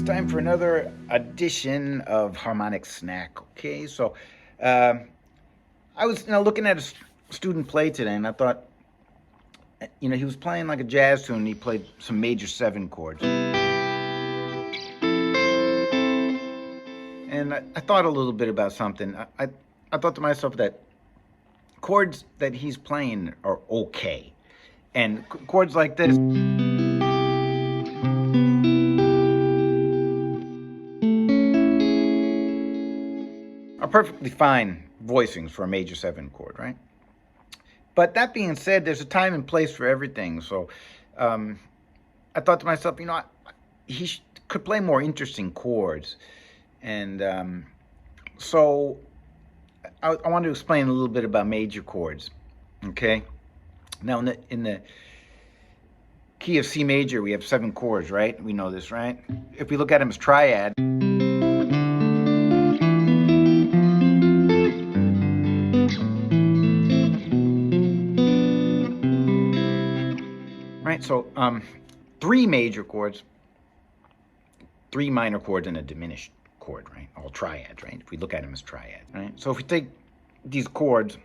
It's time for another edition of Harmonic Snack. Okay, so I was looking at a student play today, and I thought, he was playing like a jazz tune. And he played some major 7 chords, and I thought a little bit about something. I thought to myself that chords that he's playing are okay, and chords like this are perfectly fine voicings for a major 7 chord, right? But that being said, there's a time and place for everything. So I thought to myself, he could play more interesting chords. And so I wanted to explain a little bit about major chords, okay? Now, in the key of C major, we have 7 chords, right? We know this, right? If we look at them as triad, right? So 3 major chords, 3 minor chords, and a diminished chord, right? All triads, right? If we look at them as triads, right? So if we take these chords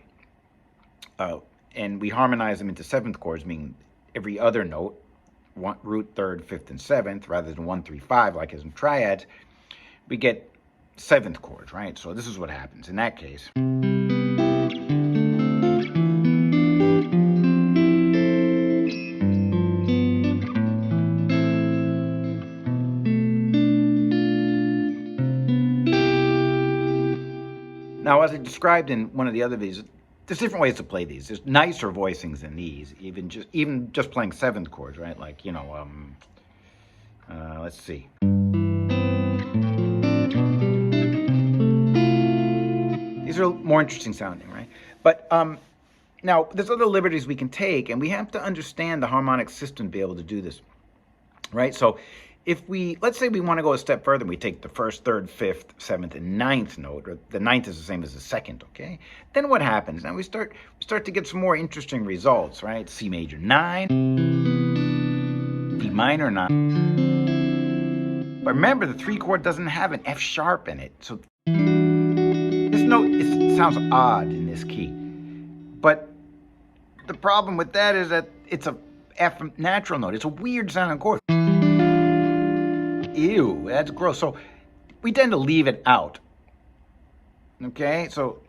and we harmonize them into 7th chords, meaning every other note, root, 3rd, 5th, and 7th, rather than 1, 3, 5, like as in triads, we get 7th chords, right? So this is what happens in that case. Now, as I described in one of the other videos, there's different ways to play these. There's nicer voicings than these, even just playing 7th chords, right? Like, let's see. These are more interesting sounding, right? But now, there's other liberties we can take, and we have to understand the harmonic system to be able to do this, right? So let's say we want to go a step further, we take the 1st, 3rd, 5th, 7th, and 9th note, or the 9th is the same as the 2nd, okay? Then what happens? Now we start to get some more interesting results, right? C major 9, D minor 9. But remember, the 3 chord doesn't have an F sharp in it, so this note, it sounds odd in this key. But the problem with that is that it's a F natural note. It's a weird sounding chord. Ew, that's gross. So we tend to leave it out. Okay, so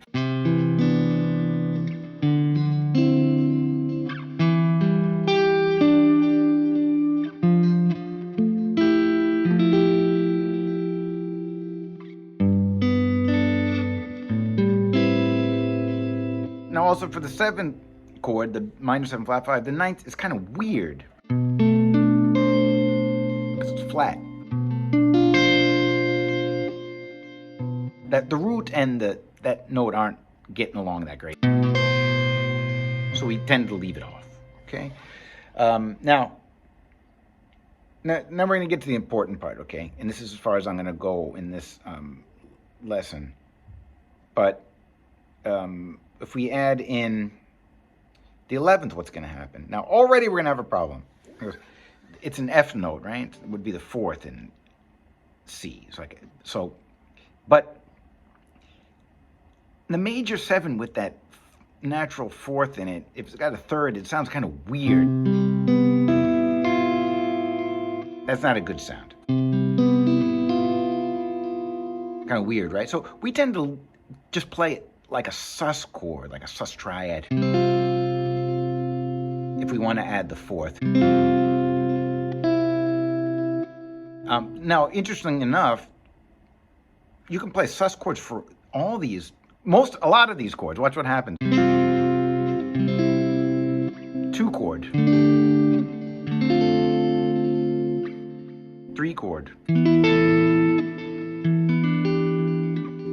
now also for the 7th chord, the minor 7 flat 5, the 9th is kind of weird because it's flat. That the root and that note aren't getting along that great, so we tend to leave it off. Okay. Now we're going to get to the important part. Okay, and this is as far as I'm going to go in this lesson. But if we add in the 11th, what's going to happen? Now already we're going to have a problem. It's an F note, right? It would be the 4th in C. But the major 7 with that natural 4th in it, if it's got a 3rd, it sounds kind of weird. That's not a good sound. Kind of weird, right? So we tend to just play it like a sus chord, like a sus triad, if we want to add the 4th. Now, interesting enough, you can play sus chords for all these, a lot of these chords. Watch what happens. 2 chord, 3 chord,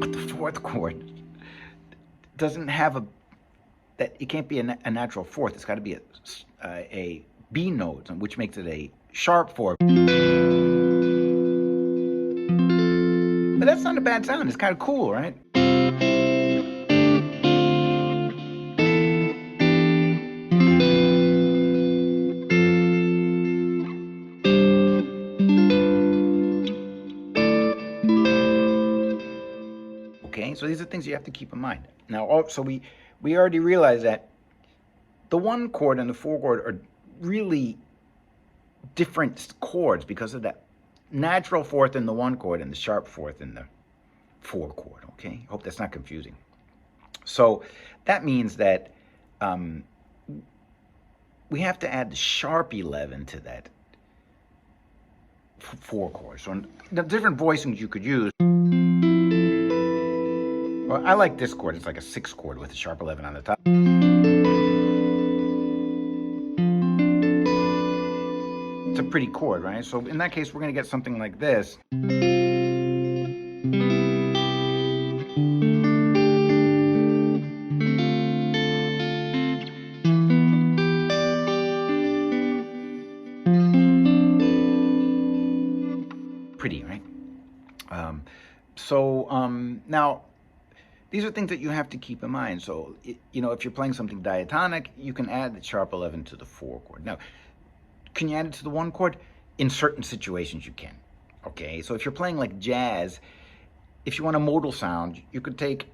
but the 4th chord doesn't have it can't be a natural 4th. It's got to be a B note, which makes it a sharp 4. But that's not a bad sound. It's kind of cool, right? Okay, so these are things you have to keep in mind. Now, also we already realized that the 1 chord and the 4 chord are really different chords because of that natural fourth in the 1 chord and the sharp fourth in the 4 chord. Okay, hope that's not confusing. So that means that we have to add the sharp 11 to that 4 chord. So the different voicings you could use. Well, I like this chord. It's like a 6 chord with a sharp 11 on the top. It's a pretty chord, right? So in that case, we're going to get something like this. Pretty, right? Now, these are things that you have to keep in mind. So, you know, if you're playing something diatonic, you can add the sharp 11 to the 4 chord. Now, can you add it to the 1 chord? In certain situations, you can. Okay, so if you're playing like jazz, if you want a modal sound, you could take,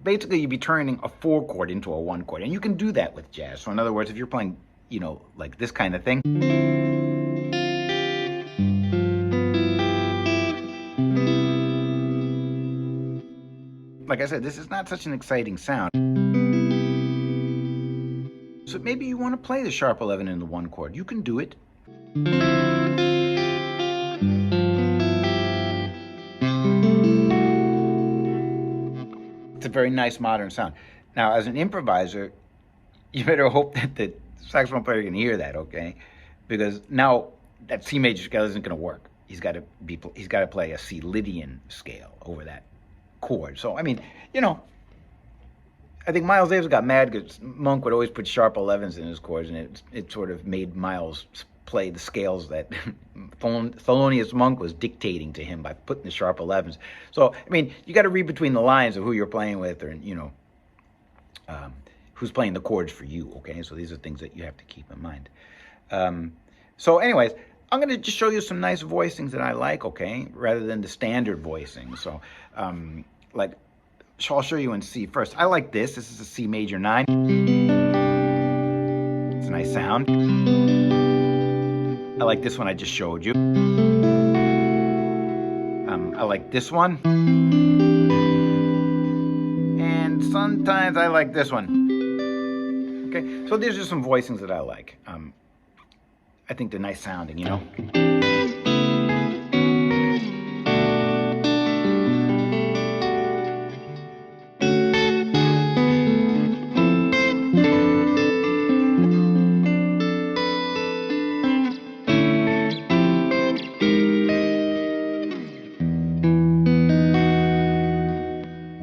basically you'd be turning a 4 chord into a 1 chord, and you can do that with jazz. So in other words, if you're playing, you know, like this kind of thing, like I said, this is not such an exciting sound. So maybe you want to play the sharp 11 in the 1 chord. You can do it. It's a very nice modern sound. Now, as an improviser, you better hope that the saxophone player can hear that, okay? Because now that C major scale isn't going to work. He's got to play a C Lydian scale over that chord. So I mean, you know, I think Miles Davis got mad because Monk would always put sharp 11s in his chords, and it sort of made Miles play the scales that Thelonious Monk was dictating to him by putting the sharp 11s. So I mean, you got to read between the lines of who you're playing with, or you know, who's playing the chords for you. Okay, so these are things that you have to keep in mind. So anyways, I'm going to just show you some nice voicings that I like, okay, rather than the standard voicings. So, I'll show you in C first. I like this. This is a C major 9. It's a nice sound. I like this one I just showed you. I like this one. And sometimes I like this one. Okay, so these are some voicings that I like. I think they're nice sounding, you know?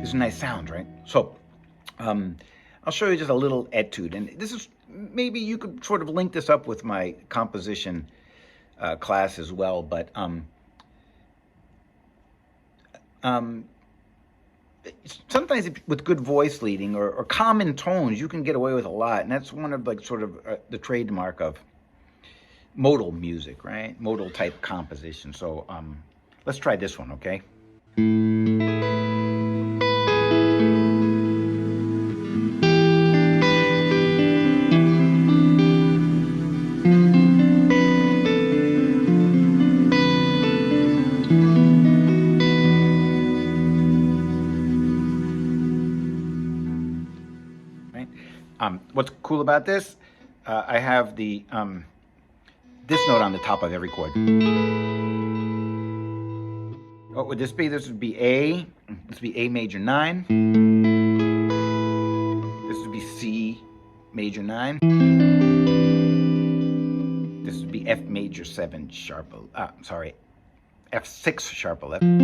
These are nice sounds, right? So, I'll show you just a little etude, and this is, maybe you could sort of link this up with my composition class as well, but sometimes with good voice leading or common tones, you can get away with a lot, and that's one of like sort of the trademark of modal music, right? Modal type composition. So let's try this one, okay? What's cool about this? I have the this note on the top of every chord. What would this be? This would be A. This would be A major 9. This would be C major 9. This would be F major 7 sharp. F6 sharp 11.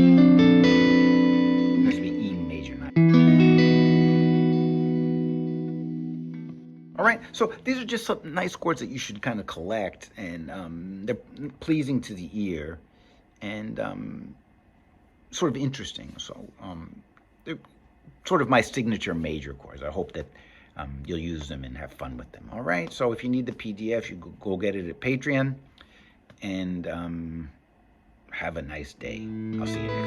This would be E major 9. All right, so these are just some nice chords that you should kind of collect, and they're pleasing to the ear, and sort of interesting. So they're sort of my signature major chords. I hope that you'll use them and have fun with them. All right, so if you need the PDF, you go get it at Patreon, and have a nice day. I'll see you next time.